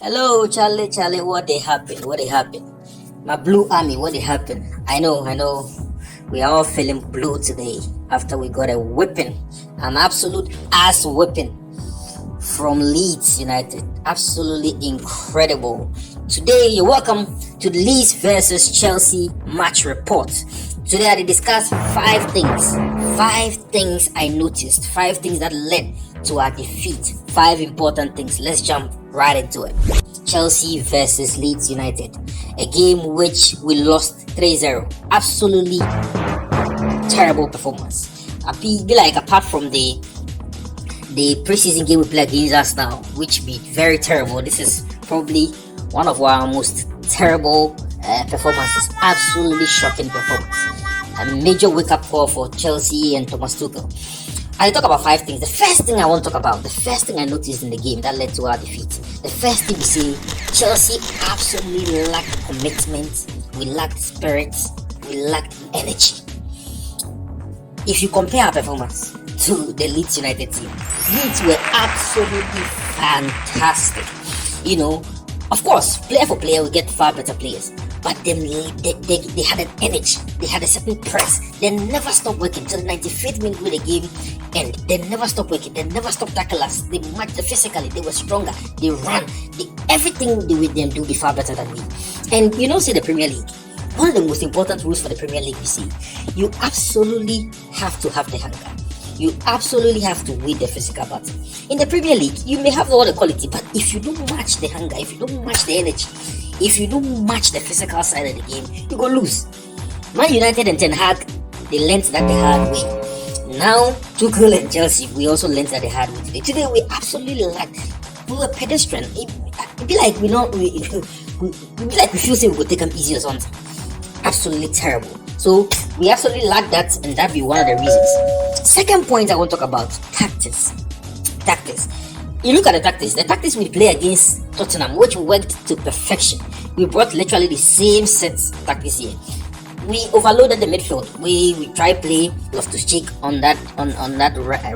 Hello, Charlie, Charlie, what they happen? What they happen? My blue army, what they happen? I know. We are all feeling blue today after we got a whipping, an absolute ass whipping from Leeds United. Absolutely incredible. Today, you're welcome to the Leeds versus Chelsea match report. Today, I will discuss five things I noticed, five things that led to our defeat, five important things. Let's jump right into it. Chelsea versus Leeds United, a game which we lost 3-0. Absolutely terrible performance. I be like, apart from the preseason game we play against Arsenal, which be very terrible, this is probably one of our most terrible performances. Absolutely shocking performance. A major wake-up call for Chelsea and Thomas Tuchel. I talk about five things. The first thing I want to talk about, the first thing I noticed in the game that led to our defeat, the first thing we see, Chelsea absolutely lacked commitment, we lacked spirit, we lacked energy. If you compare our performance to the Leeds United team, Leeds were absolutely fantastic. Of course, player for player, we get far better players. But they had an energy, they had a certain press. They never stopped working till the 95th minute with the game end. They never stopped working, they never stopped tackling us. They matched physically, they were stronger, they ran. Everything they with them do be far better than me. And see the Premier League. One of the most important rules for the Premier League, you see, you absolutely have to have the hunger. You absolutely have to win the physical battle. In the Premier League, you may have all the quality, but if you don't match the hunger, if you don't match the energy, if you don't match the physical side of the game, you go lose. Man United and Ten Hag, they learned that the hard way. Now, Tuchel and Chelsea, we also learned that the hard way today. Today, we absolutely lacked. We were pedestrian. It be like we feel say we could take them easy or something. Absolutely terrible. So we absolutely lack that, and that be one of the reasons. Second point I want to talk about, tactics. You look at the tactics we play against Tottenham, which worked to perfection. We brought literally the same set tactics here. We overloaded the midfield. We try play Loftus-Cheek on that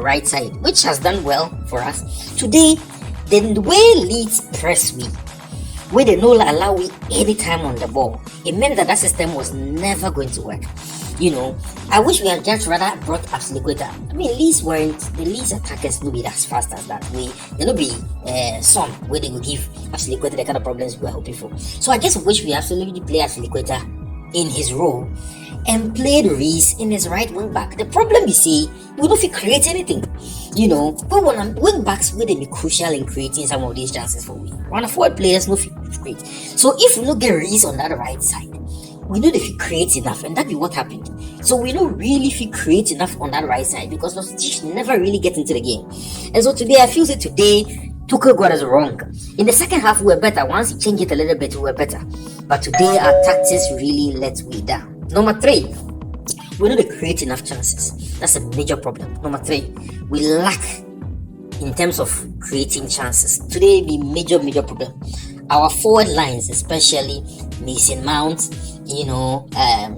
right side, which has done well for us. Today, the way Leeds press we, where they no allow we any time on the ball, it meant that system was never going to work. I wish we had just rather brought Absoluqueta. The Leeds attackers no be as fast as that. They no be some where they will give Absoluqueta the kind of problems we were hoping for. So I just wish we absolutely play Absoluqueta in his role and played Reece in his right wing back. The problem is, we don't create anything. We want wing backs where they be crucial in creating some of these chances for we. One of forward players no create. So if we don't get Reece on that right side, we know if we create enough, and that be what happened. So we don't really if we create enough on that right side because Loftus never really get into the game. And so today, I feel that today Tuchel got us wrong. In the second half, we were better. Once he changed it a little bit, we were better. But today, our tactics really let me down. Number 3, we don't create enough chances. That's a major problem. Number 3, we lack in terms of creating chances. Today, be major problem. Our forward lines, especially Mason Mount,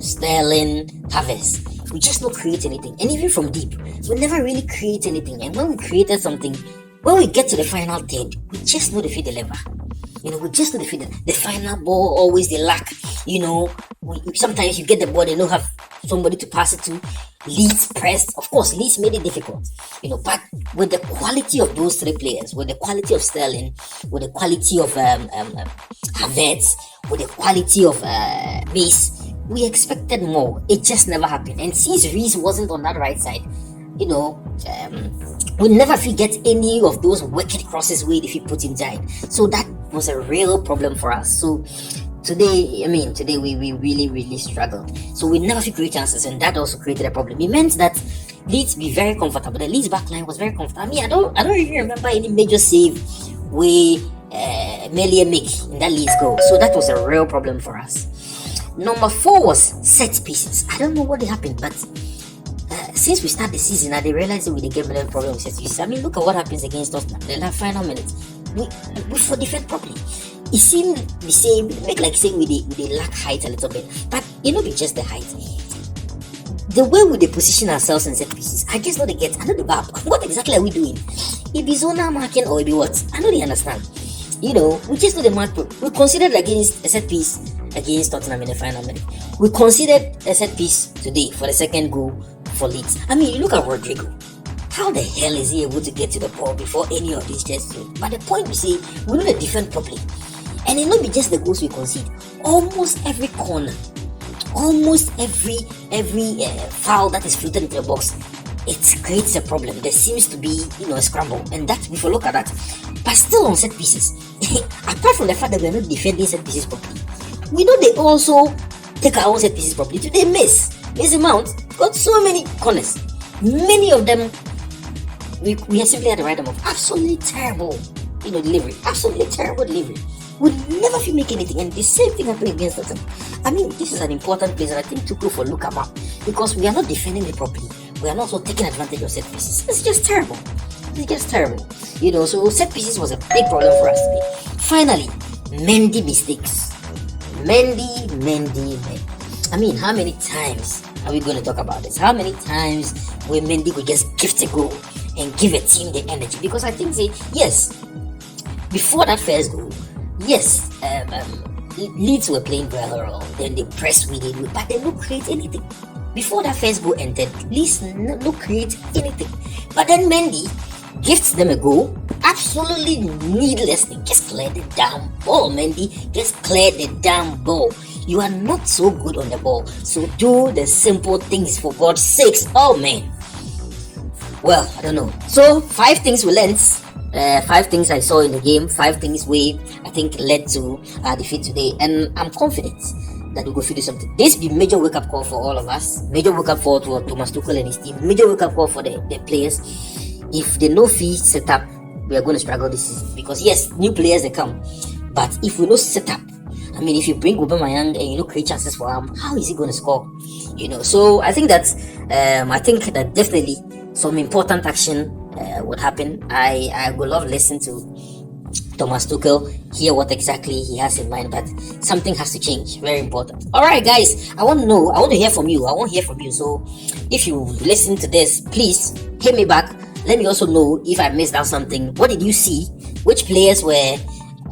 Sterling, Havertz, we just don't create anything. And even from deep, we never really create anything. And when we created something, when we get to the final third, we just know the feed deliver. We just know the feed. The final ball always they lack. Sometimes you get the ball, they don't have somebody to pass it to. Leeds pressed. Of course, Leeds made it difficult. But with the quality of those 3 players, with the quality of Sterling, with the quality of Havertz, with the quality of Reece, we expected more. It just never happened. And since Reece wasn't on that right side, we never forget any of those wicked crosses if you put inside. So that was a real problem for us. So today we really struggled. So we never create chances, and that also created a problem. It meant that Leeds be very comfortable. The Leeds backline was very comfortable. I don't even remember any major save we Melia make in that Leeds goal. So that was a real problem for us. Number 4 was set pieces. I don't know what happened, but since we start the season, they realized that we get a problem with set pieces. Look at what happens against us now. The final minutes, we for defend properly. It seemed the same, make like saying we lack height a little bit, but it not be just the height. The way we position ourselves in set pieces, I just know I know the bab. What exactly are we doing? It be zona marking or it be what? I know they understand. We just do the match. We considered against a set piece against Tottenham in the final minute. We considered a set piece today for the second goal for Leeds. I mean, you look at Rodrigo. How the hell is he able to get to the ball before any of these just do? But the point we say, we know the defend properly. And it not be just the goals we concede. Almost every corner, almost every foul that is floated into the box, it creates a problem. There seems to be, a scramble. And that, if you look at that, but still on set pieces, apart from the fact that we're not defending set pieces properly, we know they also take our own set pieces properly. Today, Mason Mount got so many corners. Many of them, we have simply had to write them off. Absolutely terrible, delivery. Absolutely terrible delivery. Would never feel make anything, and the same thing happened against us. I mean, this is an important place, and I think to go for look up because we are not defending it properly. We are not also taking advantage of set pieces. It's just terrible. It's just terrible. So set pieces was a big problem for us today. Finally, Mendy mistakes. Mendy. I mean, how many times are we going to talk about this? How many times will Mendy could just gift a goal and give a team the energy? Because I think, yes, before that first goal, yes, Leeds were playing very well. Then they pressed with it, but they don't create anything. Before that first goal ended, Leeds don't create anything. But then Mendy gifts them a goal, absolutely needlessly. Just clear the damn ball, Mendy. Just clear the damn ball. You are not so good on the ball, so do the simple things for God's sakes. Oh man. Well, I don't know. So 5 things we learned. 5 things I saw in the game, 5 things I think led to our defeat today, and I'm confident that we go do something. This be major wake up call for all of us, major wake up call to Thomas Tuchel and his team, major wake up call for the players. If the no fee setup, we are going to struggle this season because yes, new players they come, but if we no set up, I mean, if you bring Aubameyang and create chances for him, how is he going to score? So I think that definitely some important action would happen. I would love to listen to Thomas Tuchel, hear what exactly he has in mind, but something has to change. Very important. Alright guys, I want to hear from you. So if you listen to this, please hit me back. Let me also know if I missed out something. What did you see? Which players were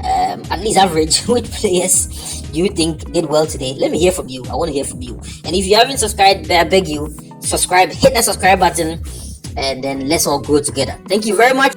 at least average? Which players do you think did well today? Let me hear from you. I want to hear from you. And if you haven't subscribed, I beg you, subscribe, hit that subscribe button, and then let's all grow together. Thank you very much.